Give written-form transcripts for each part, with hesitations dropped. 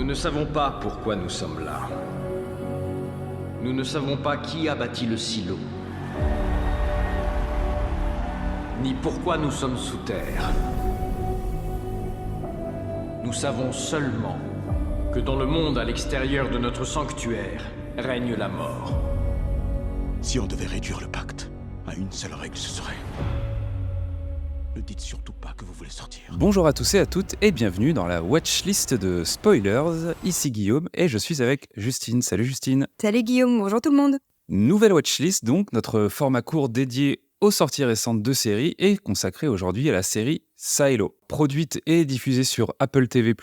Nous ne savons pas pourquoi nous sommes là. Nous ne savons pas qui a bâti le silo. Ni pourquoi nous sommes sous terre. Nous savons seulement que dans le monde à l'extérieur de notre sanctuaire règne la mort. Si on devait réduire le pacte à une seule règle, ce serait... Ne dites surtout pas que vous voulez sortir. Bonjour à tous et à toutes et bienvenue dans la watchlist de Spoilers. Ici Guillaume et je suis avec Justine. Salut Justine. Salut Guillaume, bonjour tout le monde. Nouvelle watchlist donc, notre format court dédié aux sorties récentes de séries et consacré aujourd'hui à la série Silo. Produite et diffusée sur Apple TV+,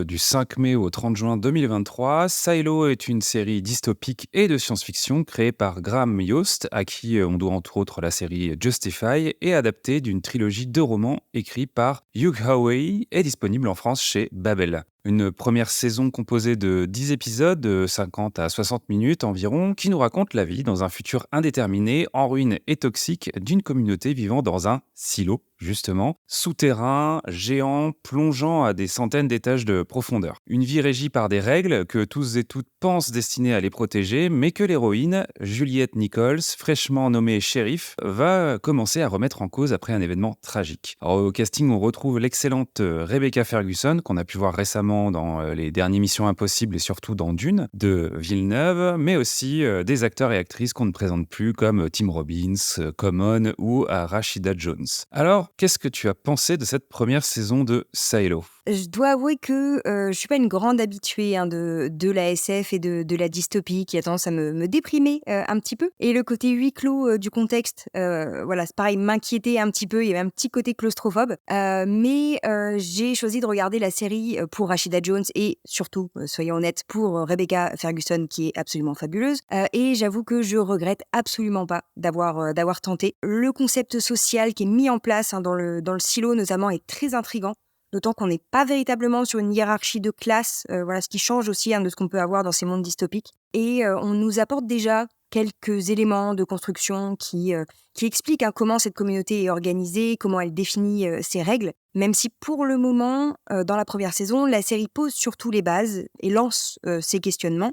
du 5 mai au 30 juin 2023, Silo est une série dystopique et de science-fiction créée par Graham Yost, à qui on doit entre autres la série Justify, et adaptée d'une trilogie de romans écrits par Hugh Howey et disponible en France chez Babel. Une première saison composée de 10 épisodes de 50 à 60 minutes environ, qui nous raconte la vie dans un futur indéterminé, en ruine et toxique, d'une communauté vivant dans un silo, justement, souterrain, géant, plongeant à des centaines d'étages de profondeur. Une vie régie par des règles que tous et toutes pensent destinées à les protéger, mais que l'héroïne, Juliette Nichols, fraîchement nommée shérif, va commencer à remettre en cause après un événement tragique. Alors, au casting, on retrouve l'excellente Rebecca Ferguson, qu'on a pu voir récemment dans les dernières Missions Impossibles et surtout dans Dune, de Villeneuve, mais aussi des acteurs et actrices qu'on ne présente plus, comme Tim Robbins, Common ou Rashida Jones. Alors, qu'est-ce que tu as pensé de cette première saison de Silo ? Je dois avouer que je suis pas une grande habituée de la SF et de la dystopie qui a tendance à me déprimer un petit peu. Et le côté huis clos du contexte, voilà, c'est pareil, m'inquiétait un petit peu, il y avait un petit côté claustrophobe. Mais j'ai choisi de regarder la série pour Rashida Jones et surtout, soyons honnêtes, pour Rebecca Ferguson qui est absolument fabuleuse. Et j'avoue que je regrette absolument pas d'avoir tenté. Le concept social qui est mis en place dans le silo notamment est très intriguant. D'autant qu'on n'est pas véritablement sur une hiérarchie de classe, voilà, ce qui change aussi de ce qu'on peut avoir dans ces mondes dystopiques. Et on nous apporte déjà quelques éléments de construction qui expliquent comment cette communauté est organisée, comment elle définit ses règles, même si pour le moment, dans la première saison, la série pose surtout les bases et lance ses questionnements,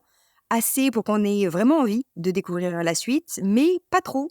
assez pour qu'on ait vraiment envie de découvrir la suite, mais pas trop,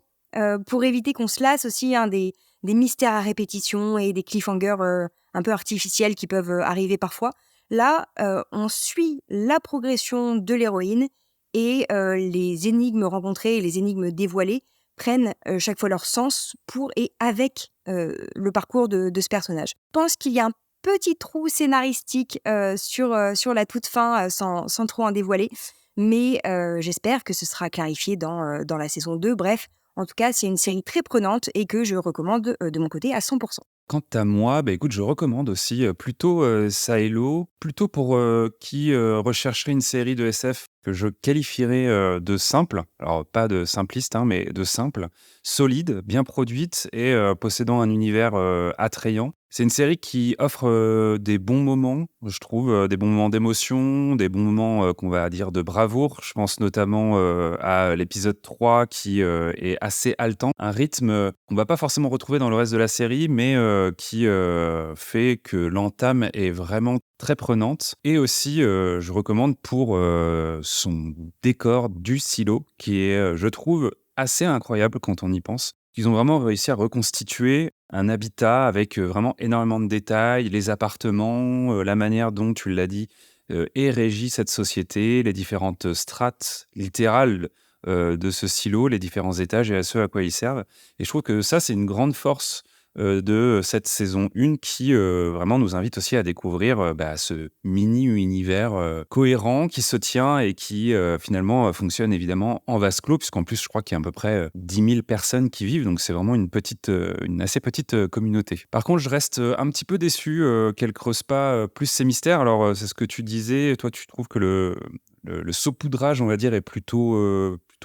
pour éviter qu'on se lasse aussi des mystères à répétition et des cliffhangers un peu artificiels qui peuvent arriver parfois. Là, on suit la progression de l'héroïne et les énigmes rencontrées et les énigmes dévoilées prennent chaque fois leur sens pour et avec le parcours de ce personnage. Je pense qu'il y a un petit trou scénaristique sur la toute fin, sans trop en dévoiler, mais j'espère que ce sera clarifié dans la saison 2. Bref, en tout cas, c'est une série très prenante et que je recommande de mon côté à 100%. Quant à moi, écoute, je recommande aussi plutôt Silo, plutôt pour qui rechercherait une série de SF que je qualifierais de simple, alors pas de simpliste, mais de simple, solide, bien produite et possédant un univers attrayant. C'est une série qui offre des bons moments, je trouve, des bons moments d'émotion, des bons moments qu'on va dire de bravoure. Je pense notamment à l'épisode 3 qui est assez haletant. Un rythme qu'on ne va pas forcément retrouver dans le reste de la série, mais qui fait que l'entame est vraiment très prenante. Et aussi, je recommande pour son décor du silo, qui est, je trouve, assez incroyable quand on y pense. Ils ont vraiment réussi à reconstituer un habitat avec vraiment énormément de détails, les appartements, la manière dont, tu l'as dit, est régie cette société, les différentes strates littérales de ce silo, les différents étages et à ce à quoi ils servent. Et je trouve que ça, c'est une grande force de cette saison 1 qui vraiment nous invite aussi à découvrir ce mini-univers cohérent qui se tient et qui finalement fonctionne évidemment en vase clos, puisqu'en plus je crois qu'il y a à peu près 10 000 personnes qui vivent, donc c'est vraiment une assez petite communauté. Par contre, je reste un petit peu déçu qu'elle creuse pas plus ces mystères. Alors c'est ce que tu disais, toi tu trouves que le saupoudrage, on va dire, est plutôt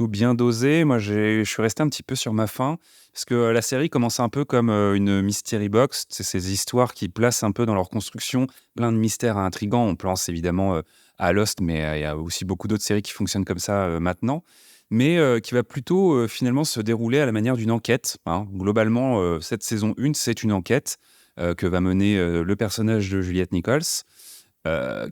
bien dosé. Moi, je suis resté un petit peu sur ma faim. Parce que la série commence un peu comme une mystery box, c'est ces histoires qui placent un peu dans leur construction plein de mystères intrigants. On pense évidemment à Lost, mais il y a aussi beaucoup d'autres séries qui fonctionnent comme ça maintenant, mais qui va plutôt finalement se dérouler à la manière d'une enquête. Globalement, cette saison 1, c'est une enquête que va mener le personnage de Juliette Nichols.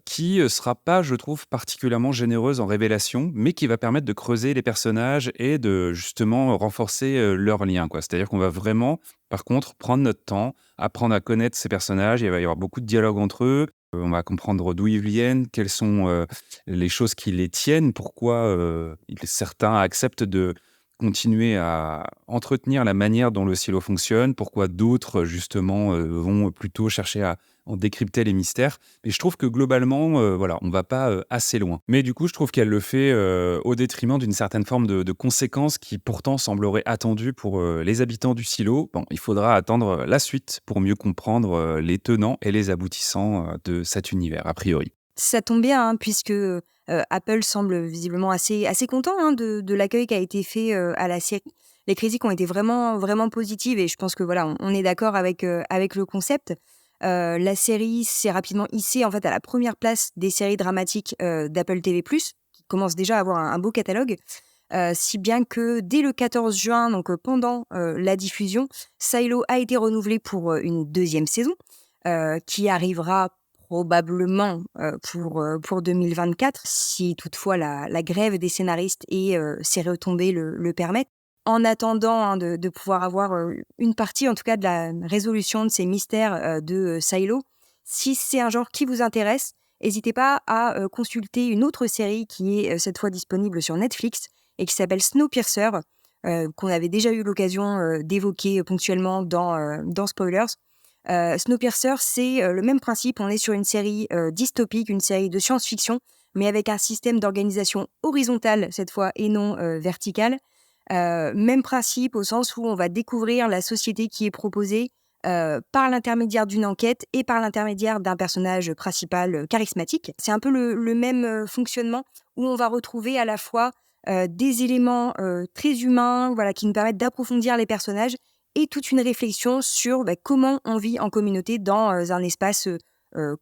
qui sera pas, je trouve, particulièrement généreuse en révélation, mais qui va permettre de creuser les personnages et de justement renforcer leurs liens, quoi. C'est-à-dire qu'on va vraiment, par contre, prendre notre temps, apprendre à connaître ces personnages. Il va y avoir beaucoup de dialogues entre eux. On va comprendre d'où ils viennent, quelles sont les choses qui les tiennent, pourquoi certains acceptent de continuer à entretenir la manière dont le silo fonctionne, pourquoi d'autres, justement, vont plutôt chercher à en décrypter les mystères. Mais je trouve que globalement, voilà, on va pas assez loin. Mais du coup, je trouve qu'elle le fait au détriment d'une certaine forme de conséquences qui pourtant semblerait attendue pour les habitants du silo. Bon, il faudra attendre la suite pour mieux comprendre les tenants et les aboutissants de cet univers, a priori. Ça tombe bien, hein, puisque Apple semble visiblement assez content, hein, de l'accueil qui a été fait à la série. Les critiques ont été vraiment, vraiment positives et je pense que voilà, on est d'accord avec le concept. La série s'est rapidement hissée en fait à la première place des séries dramatiques d'Apple TV+, qui commence déjà à avoir un beau catalogue. Si bien que dès le 14 juin, donc pendant la diffusion, Silo a été renouvelé pour une deuxième saison, qui arrivera probablement pour 2024, si toutefois la grève des scénaristes et ses retombées le permettent. En attendant de pouvoir avoir une partie, en tout cas, de la résolution de ces mystères de Silo, si c'est un genre qui vous intéresse, n'hésitez pas à consulter une autre série qui est cette fois disponible sur Netflix et qui s'appelle Snowpiercer, qu'on avait déjà eu l'occasion d'évoquer ponctuellement dans Spoilers. Snowpiercer, c'est le même principe. On est sur une série dystopique, une série de science-fiction, mais avec un système d'organisation horizontale cette fois et non verticale. Même principe au sens où on va découvrir la société qui est proposée par l'intermédiaire d'une enquête et par l'intermédiaire d'un personnage principal charismatique. C'est un peu le même fonctionnement où on va retrouver à la fois des éléments très humains, voilà, qui nous permettent d'approfondir les personnages et toute une réflexion sur comment on vit en communauté dans un espace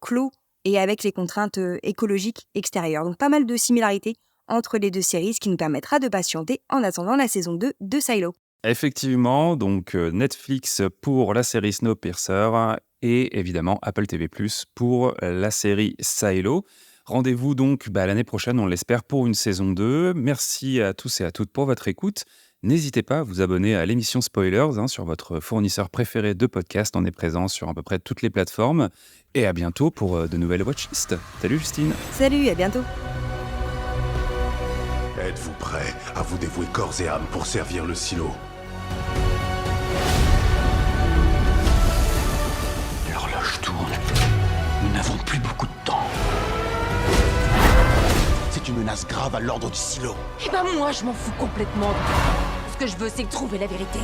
clos et avec les contraintes écologiques extérieures. Donc pas mal de similarités entre les deux séries, ce qui nous permettra de patienter en attendant la saison 2 de Silo. Effectivement, donc Netflix pour la série Snowpiercer et évidemment Apple TV+ pour la série Silo. Rendez-vous donc l'année prochaine, on l'espère, pour une saison 2. Merci à tous et à toutes pour votre écoute. N'hésitez pas à vous abonner à l'émission Spoilers sur votre fournisseur préféré de podcast. On est présent sur à peu près toutes les plateformes. Et à bientôt pour de nouvelles watchlists. Salut Justine. Salut, à bientôt. Êtes-vous prêt à vous dévouer corps et âme pour servir le silo? L'horloge tourne. Nous n'avons plus beaucoup de temps. C'est une menace grave à l'ordre du silo. Eh ben moi, je m'en fous complètement. Ce que je veux, c'est trouver la vérité.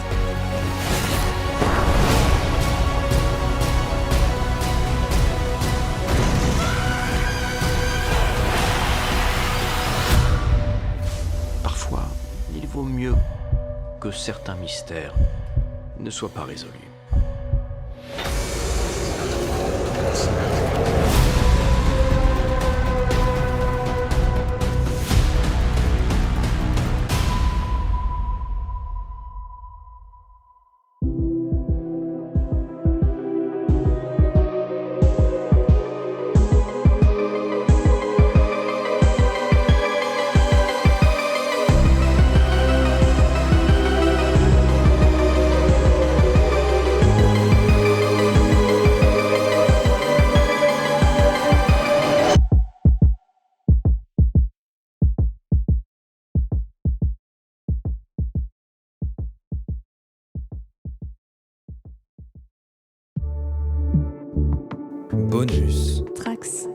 Parfois, il vaut mieux que certains mystères ne soient pas résolus. Bonus. Trax.